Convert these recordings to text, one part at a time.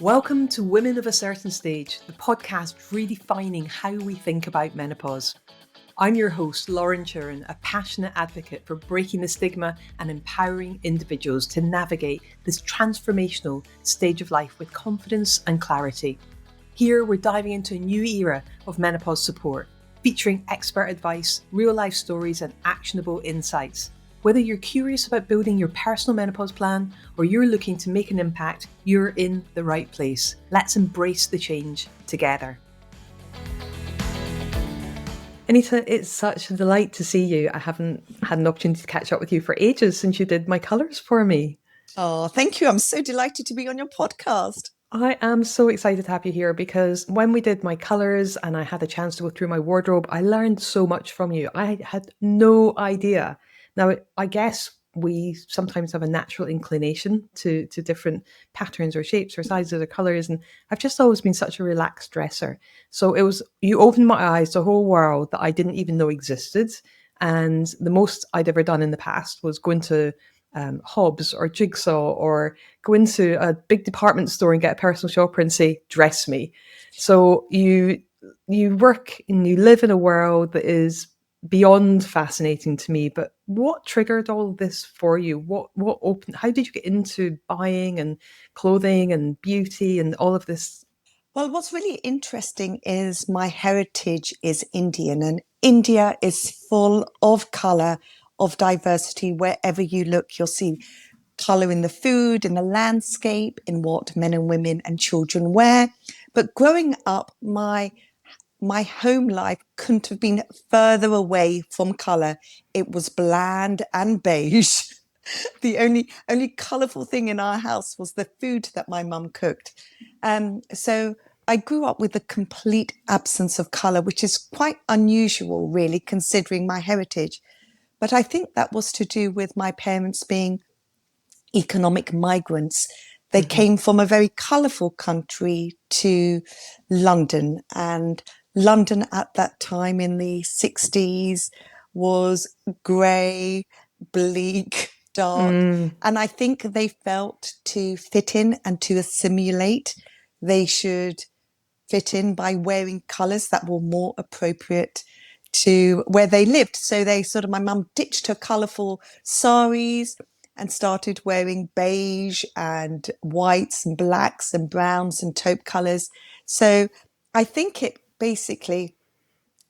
Welcome to Women of a Certain Stage, the podcast redefining how we think about menopause. I'm your host, Lauren Churin, a passionate advocate for breaking the stigma and empowering individuals to navigate this transformational stage of life with confidence and clarity. Here, we're diving into a new era of menopause support, featuring expert advice, real-life stories, and actionable insights. Whether you're curious about building your personal menopause plan or you're looking to make an impact, you're in the right place. Let's embrace the change together. Anita, it's such a delight to see you. I haven't had an opportunity to catch up with you for ages since you did my colours for me. Oh, thank you. I'm so delighted to be on your podcast. I am so excited to have you here because when we did my colours and I had a chance to go through my wardrobe, I learned so much from you. I had no idea. Now, I guess we sometimes have a natural inclination to different patterns or shapes or sizes or colours. And I've just always been such a relaxed dresser. So you opened my eyes to a whole world that I didn't even know existed. And the most I'd ever done in the past was going to Hobbs or Jigsaw or go into a big department store and get a personal shopper and say, dress me. So you work and you live in a world that is beyond fascinating to me. But what triggered all of this for you? How did you get into buying and clothing and beauty and all of this? Well, what's really interesting is my heritage is Indian, and India is full of colour, of diversity. Wherever you look, you'll see colour in the food, in the landscape, in what men and women and children wear. But growing up, my home life couldn't have been further away from colour. It was bland and beige. The only colourful thing in our house was the food that my mum cooked. So I grew up with a complete absence of colour, which is quite unusual, really, considering my heritage. But I think that was to do with my parents being economic migrants. They came from a very colourful country to London, and London at that time in the 60s was grey, bleak, dark. And I think they felt to fit in and to assimilate, they should fit in by wearing colours that were more appropriate to where they lived. So my mum ditched her colourful saris and started wearing beige and whites and blacks and browns and taupe colours. So I think it basically,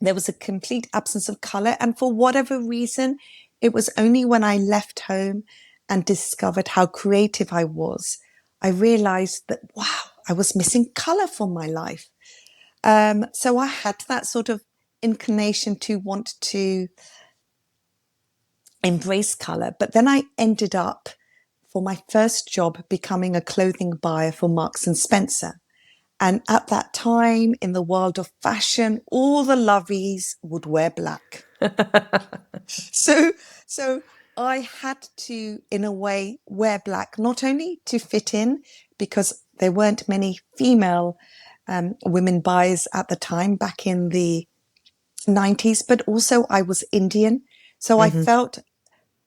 there was a complete absence of colour. And for whatever reason, it was only when I left home and discovered how creative I was, I realised that, wow, I was missing colour from my life. So I had that sort of inclination to want to embrace colour. But then I ended up, for my first job, becoming a clothing buyer for Marks and Spencer. And at that time, in the world of fashion, all the lovies would wear black. So I had to, in a way, wear black, not only to fit in, because there weren't many female women buyers at the time, back in the 90s, but also I was Indian. So I felt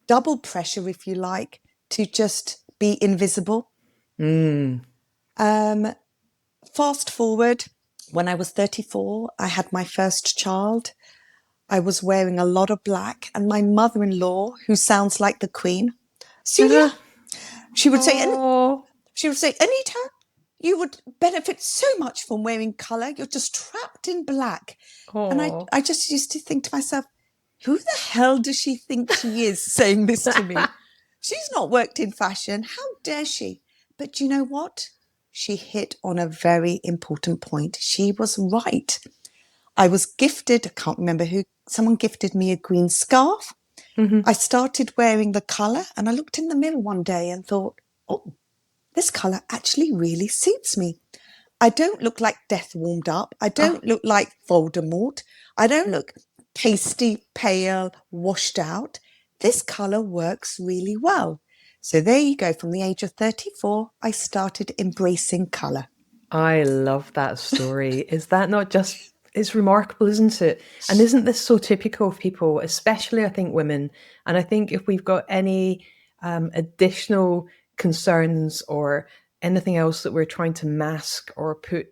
double pressure, if you like, to just be invisible. Fast forward, when I was 34, I had my first child. I was wearing a lot of black, and my mother-in-law, who sounds like the Queen, Celia, she would say, Anita, you would benefit so much from wearing colour. You're just trapped in black. And I just used to think to myself, who the hell does she think she is saying this to me? She's not worked in fashion. How dare she? But you know what? She hit on a very important point. She was right. I was gifted, I can't remember who, someone gifted me a green scarf. I started wearing the colour, and I looked in the mirror one day and thought, oh, this colour actually really suits me. I don't look like death warmed up. I don't look like Voldemort. I don't look pasty, pale, washed out. This colour works really well. So there you go. From the age of 34, I started embracing colour. I love that story. Is that not just, it's remarkable, isn't it? And isn't this so typical of people, especially I think women? And I think if we've got any additional concerns or anything else that we're trying to mask or put,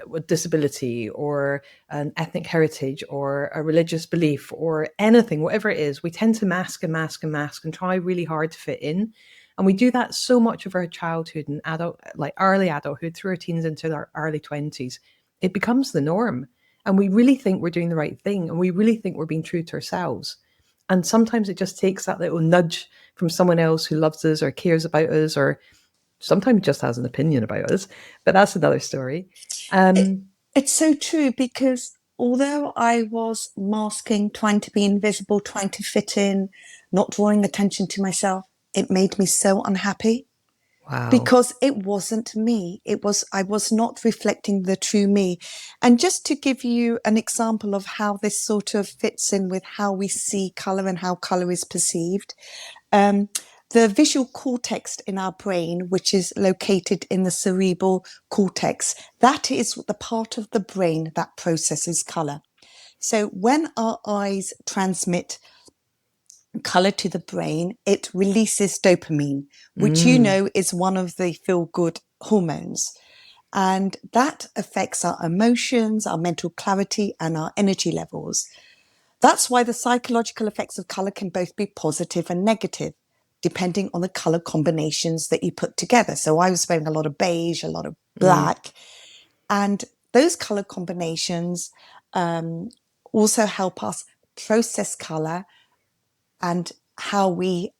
with disability or an ethnic heritage or a religious belief or anything, whatever it is, we tend to mask and mask and mask and try really hard to fit in. And we do that so much of our childhood and like early adulthood, through our teens into our early 20s. It becomes the norm. And we really think we're doing the right thing. And we really think we're being true to ourselves. And sometimes it just takes that little nudge from someone else who loves us or cares about us, or sometimes just has an opinion about us. But that's another story. It, Um, it's so true, because although I was masking, trying to be invisible, trying to fit in, not drawing attention to myself, it made me so unhappy, wow. because it wasn't me. I was not reflecting the true me. And just to give you an example of how this sort of fits in with how we see color and how color is perceived, um, the visual cortex in our brain, which is located in the cerebral cortex, that is the part of the brain that processes color. So when our eyes transmit color to the brain, it releases dopamine, which Mm, is one of the feel good hormones. And that affects our emotions, our mental clarity, and our energy levels. That's why the psychological effects of color can both be positive and negative, depending on the color combinations that you put together. So I was wearing a lot of beige, a lot of mm, black, and those color combinations also help us process color and how we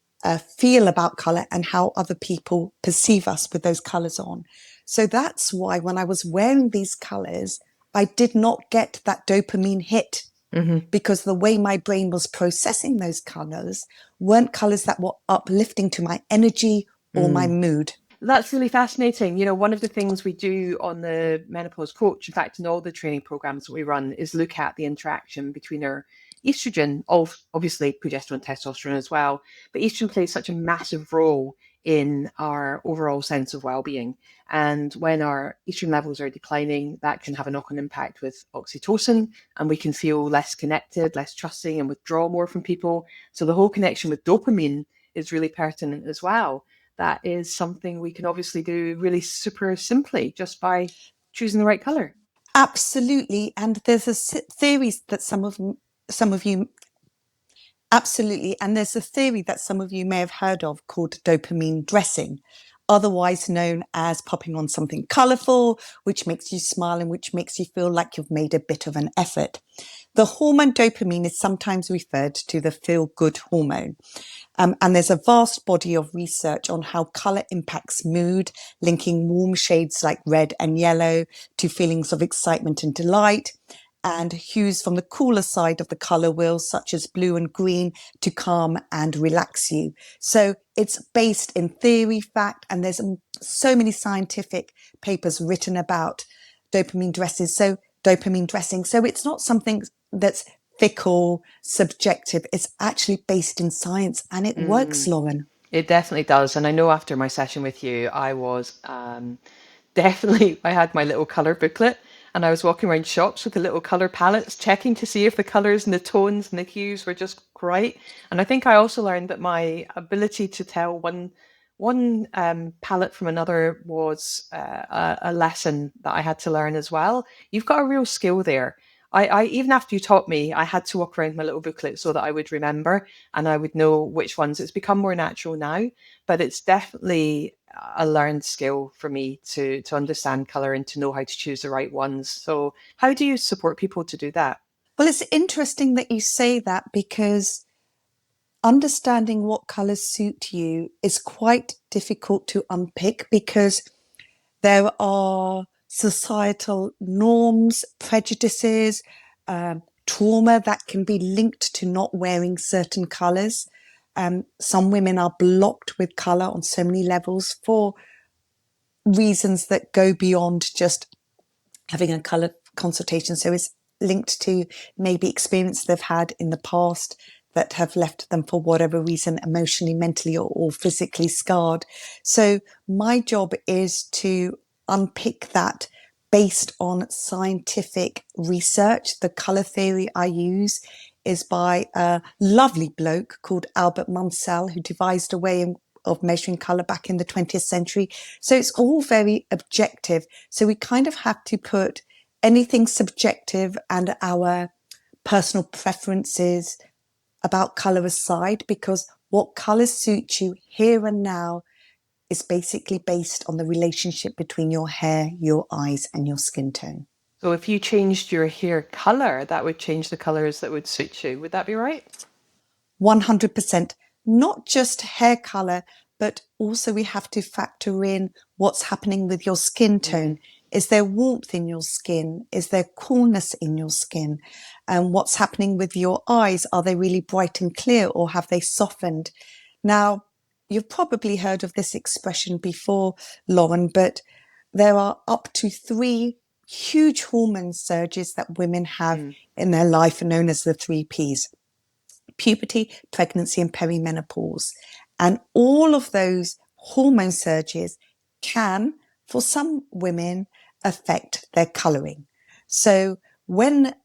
feel about color and how other people perceive us with those colors on. So that's why when I was wearing these colors, I did not get that dopamine hit, hmm because the way my brain was processing those colors weren't colors that were uplifting to my energy or my mm. mood. That's really fascinating. One of the things we do on the Menopause Coach, in fact, in all the training programs that we run, is look at the interaction between our estrogen, of obviously progesterone, testosterone as well. But estrogen plays such a massive role in our overall sense of well-being. And when our estrogen levels are declining, that can have a knock-on impact with oxytocin, and we can feel less connected, less trusting, and withdraw more from people. So the whole connection with dopamine is really pertinent as well. That is something we can obviously do really super simply just by choosing the right color. Absolutely. And there's a theory that some of you absolutely. And there's a theory that some of you may have heard of called dopamine dressing, otherwise known as popping on something colorful, which makes you smile and which makes you feel like you've made a bit of an effort. The hormone dopamine is sometimes referred to the feel good hormone. And there's a vast body of research on how color impacts mood, linking warm shades like red and yellow to feelings of excitement and delight, and hues from the cooler side of the color wheel, such as blue and green, to calm and relax you. So it's based in theory, fact, and there's so many scientific papers written about dopamine dresses. So dopamine dressing. So it's not something that's fickle, subjective. It's actually based in science, and it works, Mm, Lauren. it definitely does. And I know after my session with you, I was definitely, I had my little color booklet and I was walking around shops with the little color palettes, checking to see if the colors and the tones and the hues were just right. And I think I also learned that my ability to tell one palette from another was a lesson that I had to learn as well. You've got a real skill there. I even after you taught me, I had to walk around my little booklet so that I would remember and I would know which ones. It's become more natural now, but it's definitely a learned skill for me to understand color and to know how to choose the right ones. So, how do you support people to do that? Well, it's interesting that you say that, because understanding what colors suit you is quite difficult to unpick, because there are societal norms, prejudices, trauma that can be linked to not wearing certain colors. Some women are blocked with color on so many levels for reasons that go beyond just having a color consultation. So it's linked to maybe experience they've had in the past that have left them, for whatever reason, emotionally, mentally, or physically scarred. So my job is to unpick that based on scientific research. The color theory I use is by a lovely bloke called Albert Munsell, who devised a way of measuring color back in the 20th century. So it's all very objective. So we kind of have to put anything subjective and our personal preferences about color aside, because what colors suit you here and now is basically based on the relationship between your hair, your eyes, and your skin tone. So if you changed your hair color, that would change the colors that would suit you. Would that be right? 100%, not just hair color, but also we have to factor in what's happening with your skin tone. Is there warmth in your skin? Is there coolness in your skin? And what's happening with your eyes? Are they really bright and clear, or have they softened? Now, you've probably heard of this expression before, Lauren, but there are up to 3 huge hormone surges that women have in their life, known as the 3 Ps: puberty, pregnancy, and perimenopause. And all of those hormone surges can, for some women, affect their colouring. So when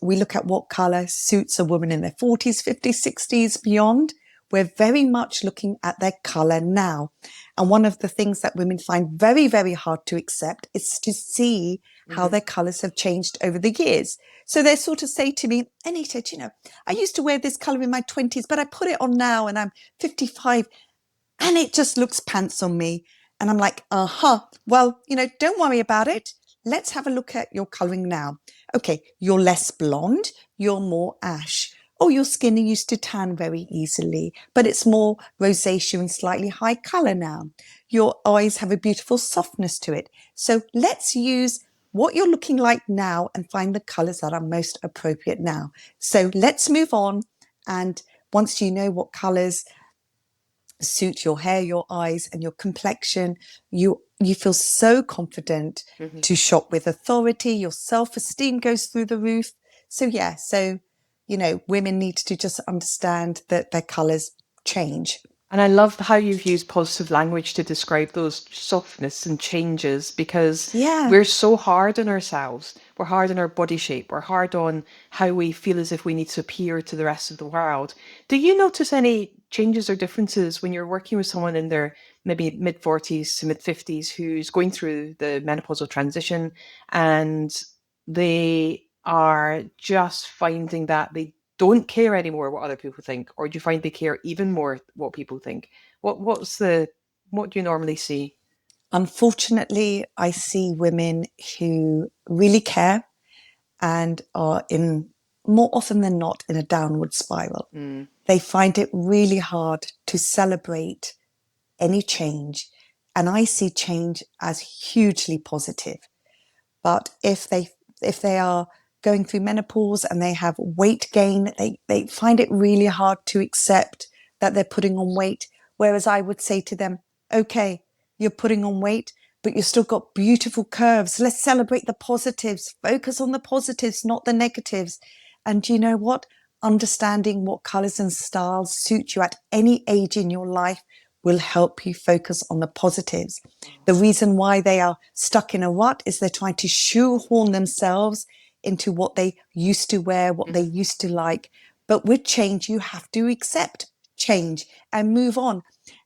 we look at what colour suits a woman in their 40s, 50s, 60s, beyond, we're very much looking at their colour now. And one of the things that women find very, very hard to accept is to see how their colours have changed over the years. So they sort of say to me, Anita, do you know, I used to wear this colour in my 20s, but I put it on now and I'm 55 and it just looks pants on me. And I'm like, well, you know, don't worry about it. Let's have a look at your colouring now. Okay, you're less blonde, you're more ash. Oh, your skin used to tan very easily, but it's more rosacea and slightly high colour now. Your eyes have a beautiful softness to it. So let's use what you're looking like now and find the colours that are most appropriate now. So let's move on. And once you know what colours suit your hair, your eyes, and your complexion, you feel so confident to shop with authority. Your self-esteem goes through the roof. So yeah, so you know, women need to just understand that their colours change. And I love how you've used positive language to describe those softness and changes, because Yeah. we're so hard on ourselves. We're hard on our body shape. We're hard on how we feel as if we need to appear to the rest of the world. Do you notice any changes or differences when you're working with someone in their maybe mid 40s to mid 50s who's going through the menopausal transition, and they are just finding that they don't care anymore what other people think, or do you find they care even more what people think? What do you normally see? Unfortunately, I see women who really care and are in, more often than not, in a downward spiral. They find it really hard to celebrate any change. And I see change as hugely positive. But if they are going through menopause and they have weight gain, they find it really hard to accept that they're putting on weight. Whereas I would say to them, okay, you're putting on weight, but you've still got beautiful curves. Let's celebrate the positives. Focus on the positives, not the negatives. And you know what? Understanding what colors and styles suit you at any age in your life will help you focus on the positives. The reason why they are stuck in a rut is they're trying to shoehorn themselves into what they used to wear, what they used to like. But with change, you have to accept change and move on.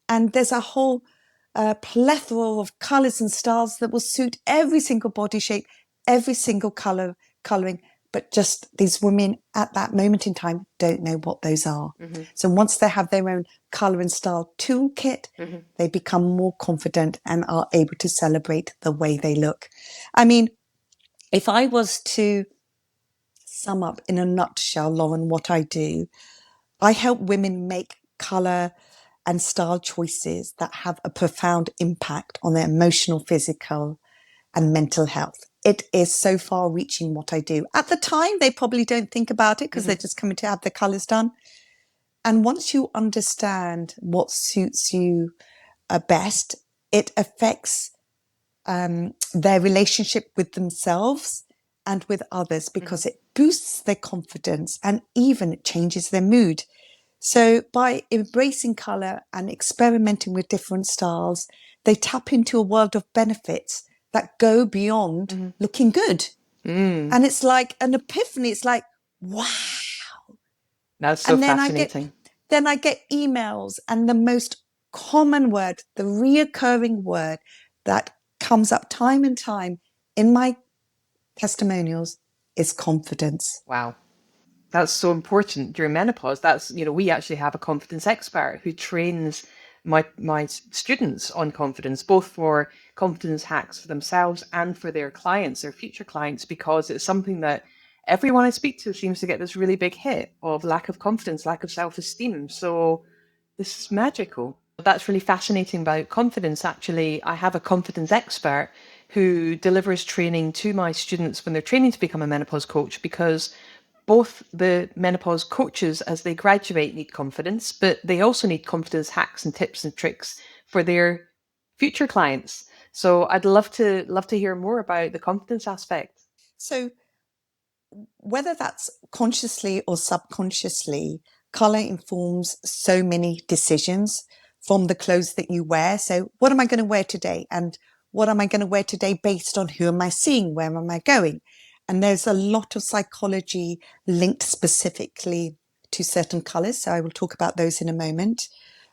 And there's a whole plethora of colors and styles that will suit every single body shape, every single coloring. But just these women at that moment in time don't know what those are. So once they have their own color and style toolkit, they become more confident and are able to celebrate the way they look. I mean, if I was to sum up in a nutshell, Lauren, what I do, I help women make color and style choices that have a profound impact on their emotional, physical, and mental health. It is so far reaching what I do. At the time, they probably don't think about it because they're just coming to have their colors done. And once you understand what suits you best, it affects their relationship with themselves and with others, because it boosts their confidence and even it changes their mood. So by embracing color and experimenting with different styles, they tap into a world of benefits that go beyond looking good. And it's like an epiphany. It's like, wow. That's so And then I get fascinating. then I get emails and the most common word, the reoccurring word that comes up time and time in my testimonials is confidence. Wow. That's so important during menopause. That's, we actually have a confidence expert who trains my students on confidence, both for confidence hacks for themselves and for their clients, their future clients, because it's something that everyone I speak to seems to get this really big hit of lack of confidence, lack of self-esteem. So this is magical. That's really fascinating about confidence. Actually, I have a confidence expert who delivers training to my students when they're training to become a menopause coach, because both the menopause coaches as they graduate need confidence, but they also need confidence hacks and tips and tricks for their future clients. So I'd love to hear more about the confidence aspect. So, whether that's consciously or subconsciously, color informs so many decisions from the clothes that you wear. So, what am I going to wear today? And what am I going to wear today based on who am I seeing? Where am I going? And there's a lot of psychology linked specifically to certain colors. So, I will talk about those in a moment.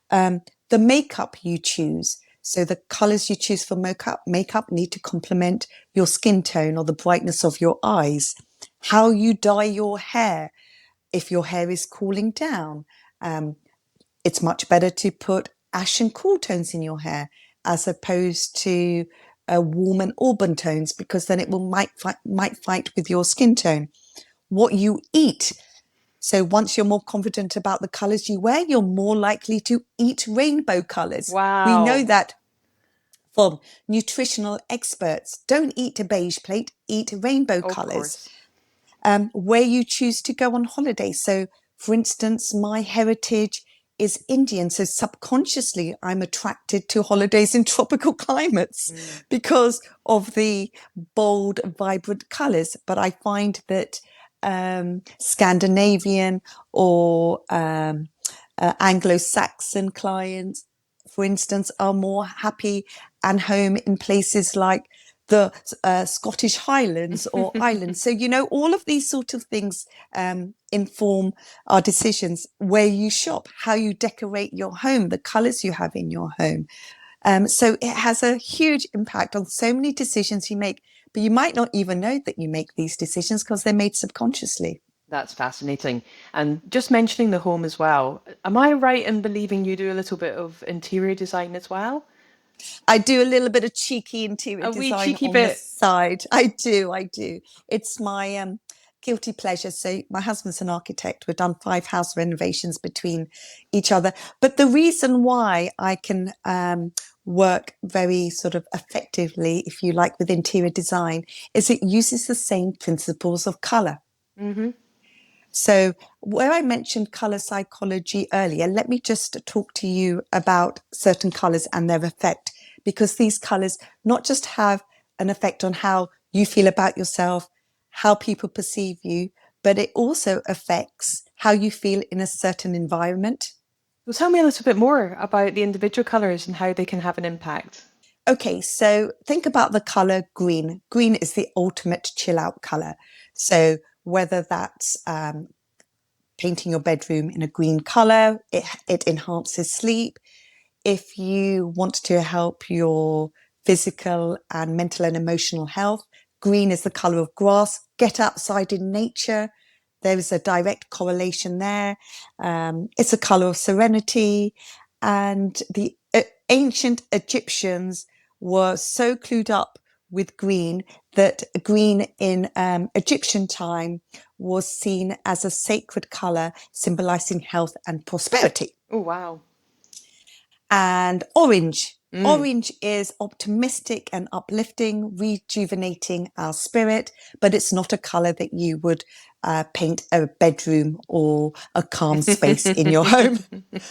The makeup you choose. So the colors you choose for makeup need to complement your skin tone or the brightness of your eyes. How you dye your hair. If your hair is cooling down, it's much better to put ashen cool tones in your hair as opposed to warm and auburn tones, because then it might fight with your skin tone. What you eat. So once you're more confident about the colors you wear, you're more likely to eat rainbow colors. We know Wow. that from nutritional experts. Don't eat a beige plate, eat rainbow Of colors. course. Where you choose to go on holiday. So, for instance, my heritage is Indian. So, subconsciously, I'm attracted to holidays in tropical climates Mm. because of the bold, vibrant colors. But I find that Scandinavian or Anglo-Saxon clients, for instance, are more happy and home in places like the Scottish Highlands or Islands. So, all of these sort of things inform our decisions, where you shop, how you decorate your home, the colors you have in your home. So it has a huge impact on so many decisions you make, but you might not even know that you make these decisions because they're made subconsciously. That's fascinating. And just mentioning the home as well. Am I right in believing you do a little bit of interior design as well? I do a little bit of cheeky interior A wee design cheeky on the bit. side. I do. It's my guilty pleasure. So my husband's an architect. We've done 5 house renovations between each other. But the reason why I can work very sort of effectively, if you like, with interior design is it uses the same principles of color. Mm-hmm. So, where I mentioned color psychology earlier, let me just talk to you about certain colors and their effect, because these colors not just have an effect on how you feel about yourself, how people perceive you, but it also affects how you feel in a certain environment. Well, tell me a little bit more about the individual colours and how they can have an impact. Okay, so think about the color green. Green is the ultimate chill out color. So, whether that's painting your bedroom in a green color, it enhances sleep. If you want to help your physical and mental and emotional health, green is the color of grass. Get outside in nature. There is a direct correlation there. It's a color of serenity. And the ancient Egyptians were so clued up with green that green in Egyptian time was seen as a sacred color symbolizing health and prosperity. Oh, wow. And orange. Mm. Orange is optimistic and uplifting, rejuvenating our spirit, but it's not a color that you would paint a bedroom or a calm space in your home.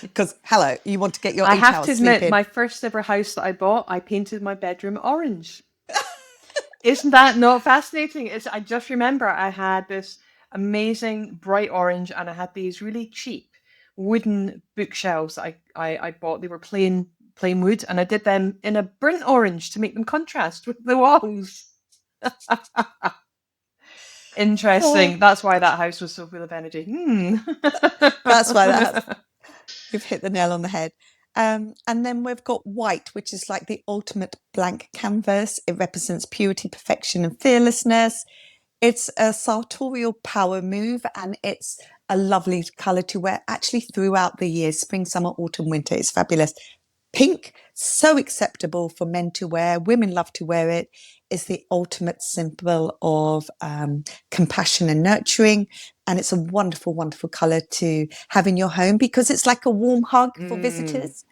Because, hello, you want to get your I eight have to hours sleep admit, in. my first ever house that I bought, I painted my bedroom orange. Isn't that not fascinating? I just remember I had this amazing bright orange and I had these really cheap wooden bookshelves I bought. They were plain wood and I did them in a burnt orange to make them contrast with the walls. Oh, Interesting. That's why that house was so full of energy. Hmm. that's why you've hit the nail on the head. And then we've got white, which is like the ultimate blank canvas. It represents purity, perfection, and fearlessness. It's a sartorial power move, and it's a lovely color to wear actually throughout the year, spring, summer, autumn, winter. It's fabulous. Pink, so acceptable for men to wear. Women love to wear it. It's the ultimate symbol of compassion and nurturing. And it's a wonderful, wonderful color to have in your home because it's like a warm hug for Mm. visitors.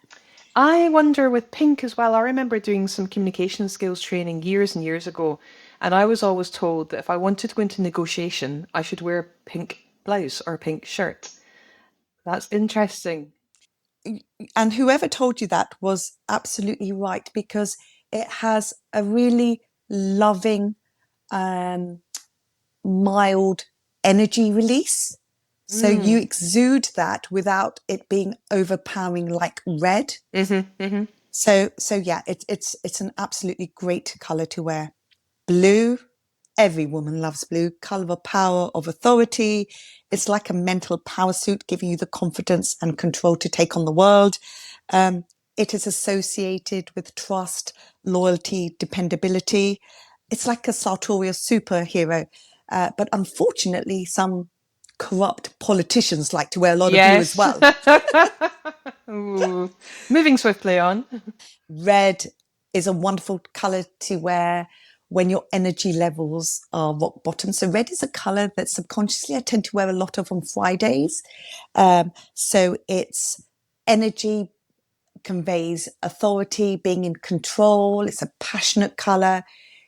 I wonder with pink as well. I remember doing some communication skills training years and years ago, and I was always told that if I wanted to go into negotiation, I should wear a pink blouse or a pink shirt. That's interesting. And whoever told you that was absolutely right because it has a really loving, um, mild energy release. So you Mm. exude that without it being overpowering like red. Hmm. So yeah, it's an absolutely great color to wear. Blue, every woman loves blue. Color of power, of authority. It's like a mental power suit, giving you the confidence and control to take on the world. Um, it is associated with trust, loyalty, dependability. It's like a sartorial superhero. But unfortunately, some corrupt politicians like to wear a lot of blue as Yes. well. Ooh. Moving swiftly on. Red is a wonderful color to wear when your energy levels are rock bottom. So red is a color that subconsciously I tend to wear a lot of on Fridays. So it's energy conveys authority, being in control. It's a passionate color.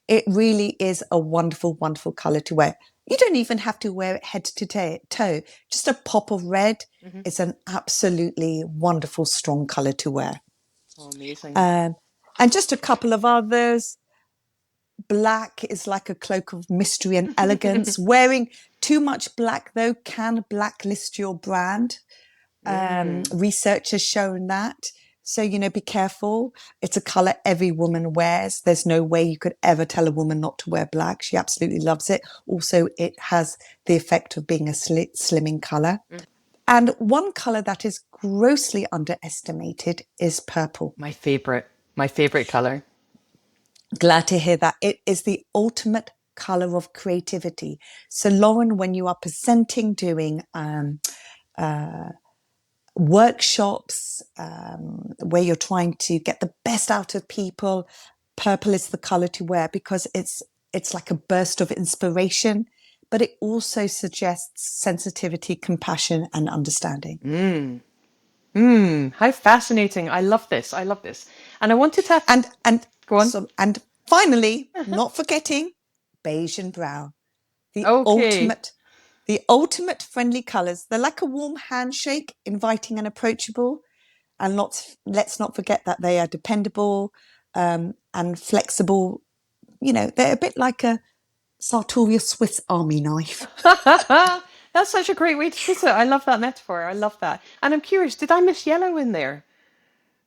It really is a wonderful, wonderful color to wear. You don't even have to wear it head to toe. Just a pop of red Hmm. is an absolutely wonderful, strong color to wear. Oh, amazing. Um, and just a couple of others. Black is like a cloak of mystery and elegance. Wearing too much black, though, can blacklist your brand. Mm. Research has shown that. So, be careful. It's a color every woman wears. There's no way you could ever tell a woman not to wear black. She absolutely loves it. Also, it has the effect of being a slimming color. And one color that is grossly underestimated is purple. My favorite. My favorite color. Glad to hear that. It is the ultimate color of creativity. So, Lauren, when you are presenting, doing workshops, where you're trying to get the best out of people, purple is the color to wear because it's like a burst of inspiration, but it also suggests sensitivity, compassion, and understanding. Mm. Mm. How fascinating. I love this. I love this. And I wanted to And go on. and finally, not forgetting beige and brown, the Okay. ultimate the ultimate friendly colors. They're like a warm handshake, inviting and approachable. And let's not forget that they are dependable, and flexible. They're a bit like a sartorial Swiss Army knife. That's such a great way to put it. I love that metaphor. I love that. And I'm curious, did I miss yellow in there?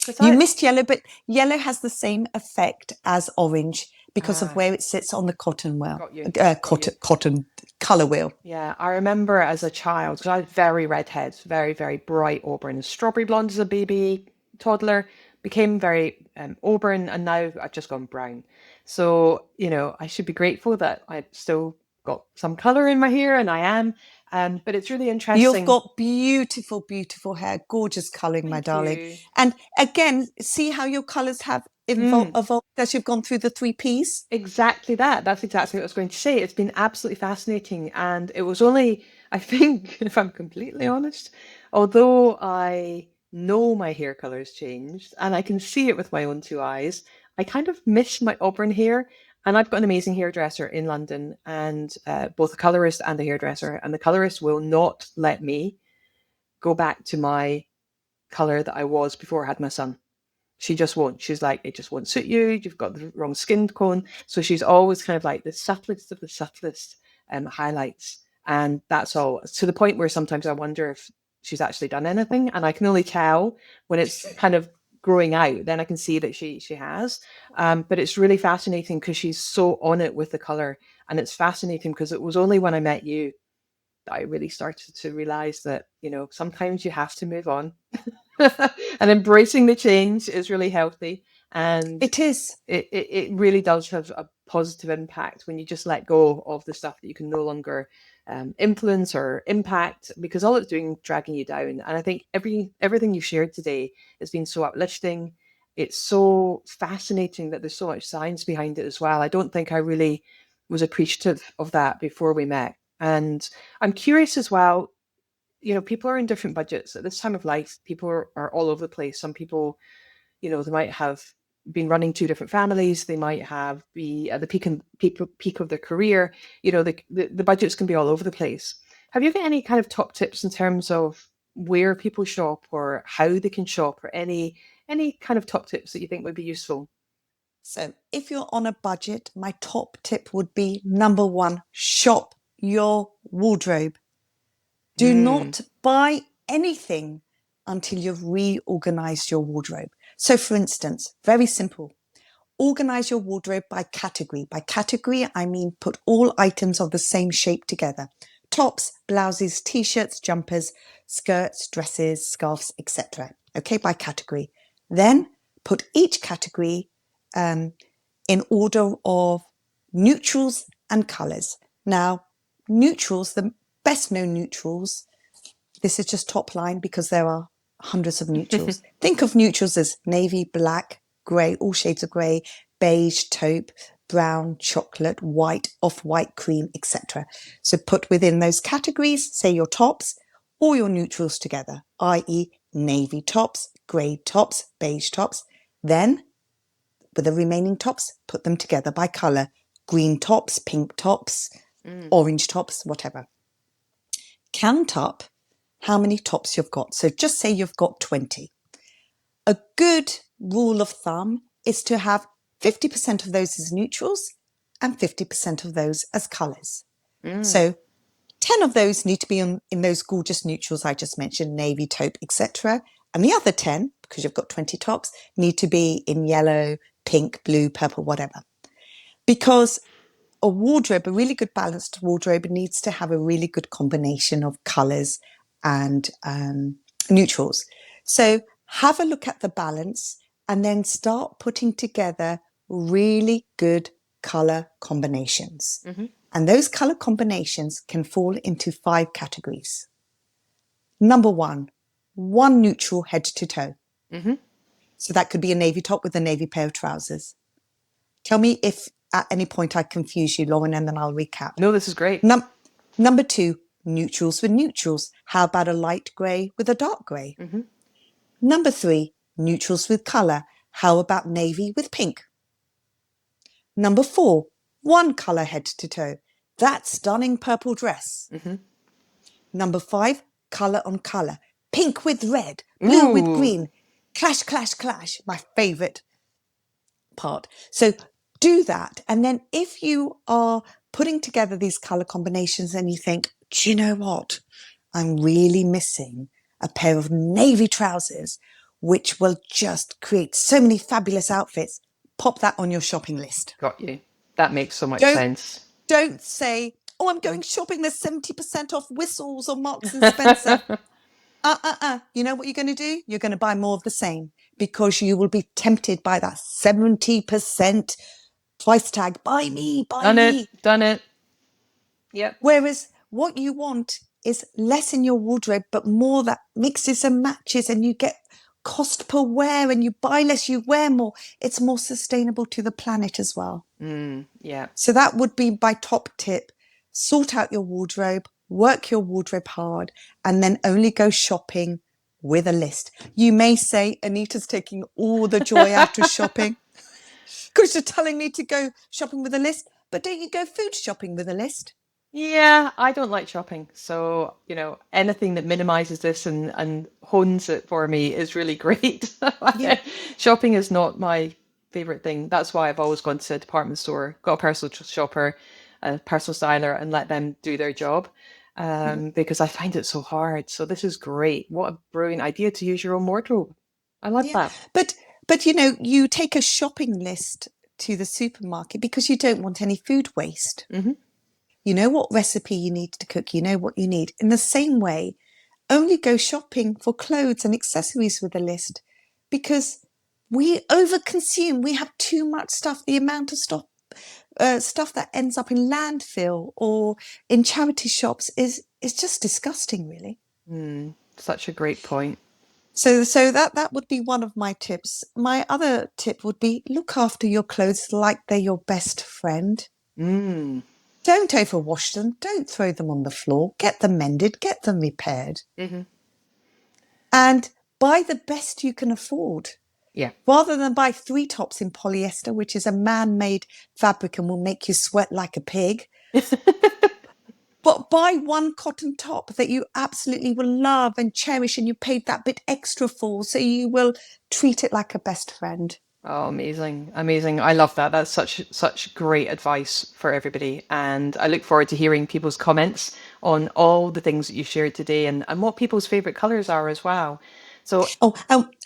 Because You I missed yellow, but yellow has the same effect as orange because of ah where it sits on the cotton wheel, got you, got you. cotton color wheel. Yeah, I remember as a child, because I had very redhead, very, very bright auburn, strawberry blonde as a baby toddler, became very auburn, and now I've just gone brown. So, I should be grateful that I've still got some color in my hair, and I am. But it's really You've interesting. got beautiful, beautiful hair, gorgeous coloring, my Thank darling. you. And again, see how your colors have Mm. evolved as you've gone through the three Ps. Exactly that. That's exactly what I was going to say. It's been absolutely fascinating. And it was only, I think, if I'm completely honest, although I know my hair color has changed and I can see it with my own two eyes, I kind of miss my auburn hair. And I've got an amazing hairdresser in London, and both the colorist and the hairdresser. And the colorist will not let me go back to my color that I was before I had my son. She just won't. She's like, it just won't suit you. You've got the wrong skin tone. So she's always kind of like the subtlest of the subtlest highlights. And that's all to the point where sometimes I wonder if she's actually done anything. And I can only tell when it's kind of growing out. Then I can see that she has. But it's really fascinating because she's so on it with the color. And it's fascinating because it was only when I met you that I really started to realize that, sometimes you have to move on. And embracing the change is really healthy. And It is. it really does have a positive impact when you just let go of the stuff that you can no longer influence or impact, because all it's doing is dragging you down. And I think everything you shared today has been so uplifting. It's so fascinating that there's so much science behind it as well. I don't think I really was appreciative of that before we met. And I'm curious as well, people are in different budgets at this time of life. People are all over the place. Some people, they might have been running two different families. They might have be at the peak of their career. The budgets can be all over the place. Have you got any kind of top tips in terms of where people shop or how they can shop, or any kind of top tips that you think would be useful? So if you're on a budget, my top tip would be number one, shop your wardrobe. Do Mm. not buy anything until you've reorganized your wardrobe. So for instance, very simple. Organize your wardrobe by category. By category, I mean put all items of the same shape together. Tops, blouses, t-shirts, jumpers, skirts, dresses, scarves, etc. Okay, by category. Then put each category in order of neutrals and colours. Now, neutrals, the best known neutrals, this is just top line because there are hundreds of neutrals. Think of neutrals as navy, black, grey, all shades of grey, beige, taupe, brown, chocolate, white, off-white, cream, etc. So put within those categories, say your tops, or your neutrals together, i.e. navy tops, grey tops, beige tops. Then, with the remaining tops, put them together by colour. Green tops, pink tops, Mm. orange tops, whatever. Count up how many tops you've got. So just say you've got 20. A good rule of thumb is to have 50% of those as neutrals and 50% of those as colours. Mm. So 10 of those need to be in those gorgeous neutrals I just mentioned, navy, taupe, etc. And the other 10, because you've got 20 tops, need to be in yellow, pink, blue, purple, whatever. Because a wardrobe, a really good balanced wardrobe, needs to have a really good combination of colours and neutrals. So have a look at the balance and then start putting together really good colour combinations. Mm-hmm. And those colour combinations can fall into 5 categories. Number one neutral head to toe. Mm-hmm. So that could be a navy top with a navy pair of trousers. Tell me if at any point I confuse you, Lauren, and then I'll recap. No, this is great. Number 2, neutrals with neutrals. How about a light grey with a dark grey? Mm-hmm. Number 3, neutrals with colour. How about navy with pink? Number 4, one colour head to toe. That stunning purple dress. Mm-hmm. Number 5, colour on colour. Pink with red, blue with Ooh. green. Clash, clash, clash. My favourite part. So do that. And then if you are putting together these colour combinations and you think, do you know what? I'm really missing a pair of navy trousers, which will just create so many fabulous outfits. Pop that on your shopping list. Got you. That makes so much Don't sense. don't say, oh, I'm going shopping. There's 70% off Whistles or Marks and Spencer. You know what you're going to do? You're going to buy more of the same because you will be tempted by that 70% price tag. Buy me, buy Done it. me. Done it. Yep. Whereas what you want is less in your wardrobe, but more that mixes and matches, and you get cost per wear, and you buy less, you wear more. It's more sustainable to the planet as well. Yeah. So that would be my top tip. Sort out your wardrobe, work your wardrobe hard, and then only go shopping with a list. You may say, Anita's taking all the joy out of shopping because you're telling me to go shopping with a list. But don't you go food shopping with a list? Yeah, I don't like shopping. So, anything that minimizes this and hones it for me is really great. Yeah. Shopping is not my favorite thing. That's why I've always gone to a department store, got a personal shopper, a personal styler, and let them do their job. Because I find it so hard. So this is great. What a brilliant idea to use your own wardrobe. I love Yeah. that. But you take a shopping list to the supermarket because you don't want any food waste. Hmm. You know what recipe you need to cook, you know what you need. In the same way, only go shopping for clothes and accessories with a list, because we overconsume. We have too much stuff. The amount of stuff that ends up in landfill or in charity shops is just disgusting, really. Such a great point. So that would be one of my tips. My other tip would be look after your clothes like they're your best friend. Mm. Don't overwash them. Don't throw them on the floor. Get them mended. Get them repaired. Mm-hmm. And buy the best you can afford. Yeah. Rather than buy 3 tops in polyester, which is a man-made fabric and will make you sweat like a pig. But buy one cotton top that you absolutely will love and cherish and you paid that bit extra for, so you will treat it like a best friend. Oh, amazing. Amazing. I love that. That's such great advice for everybody. And I look forward to hearing people's comments on all the things that you shared today and what people's favorite colors are as well. So, Oh,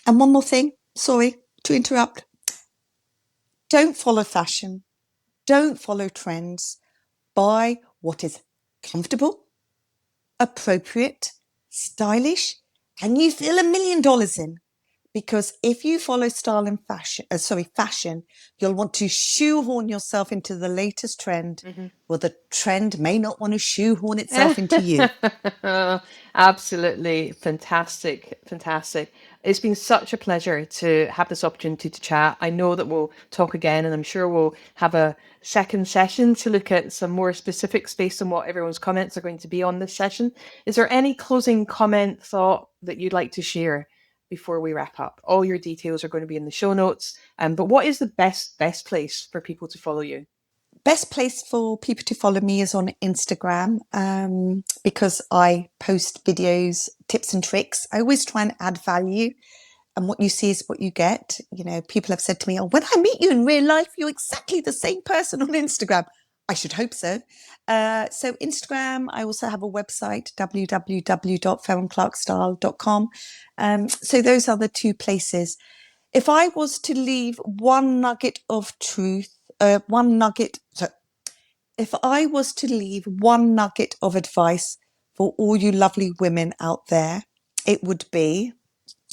and one more thing. Sorry to interrupt. Don't follow fashion. Don't follow trends. Buy what is comfortable, appropriate, stylish, and you feel $1,000,000 in. Because if you follow style and fashion, you'll want to shoehorn yourself into the latest trend. Well, the trend may not want to shoehorn itself into you. absolutely fantastic, fantastic. It's been such a pleasure to have this opportunity to chat. I know that we'll talk again, and I'm sure we'll have a second session to look at some more specifics based on what everyone's comments are going to be on this session. Is there any closing comment, thought that you'd like to share before we wrap up? All your details are going to be in the show notes. But what is the best place for people to follow you? Best place for people to follow me is on Instagram, because I post videos, tips and tricks. I always try and add value, and what you see is what you get. You know, people have said to me, "Oh, when I meet you in real life, you're exactly the same person on Instagram." I should hope so. So Instagram, I also have a website, www.feronclarkstyle.com. So those are the 2 places. If I was to leave one nugget of truth, if I was to leave one nugget of advice for all you lovely women out there, it would be,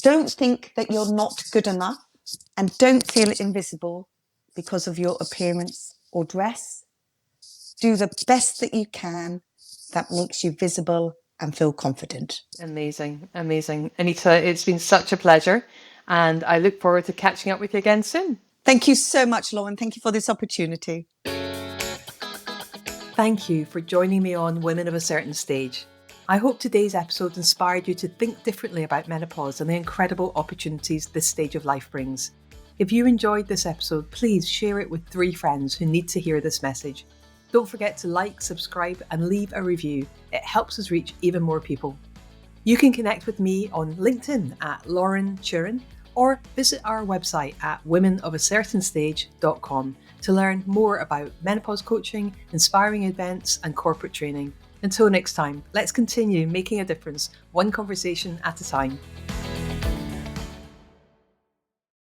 don't think that you're not good enough and don't feel invisible because of your appearance or dress. Do the best that you can that makes you visible and feel confident. Amazing, amazing. Anita, it's been such a pleasure, and I look forward to catching up with you again soon. Thank you so much, Lauren. Thank you for this opportunity. Thank you for joining me on Women of a Certain Stage. I hope today's episode inspired you to think differently about menopause and the incredible opportunities this stage of life brings. If you enjoyed this episode, please share it with 3 friends who need to hear this message. Don't forget to like, subscribe, and leave a review. It helps us reach even more people. You can connect with me on LinkedIn at Lauren Turin, or visit our website at womenofacertainstage.com to learn more about menopause coaching, inspiring events, and corporate training. Until next time, let's continue making a difference, one conversation at a time.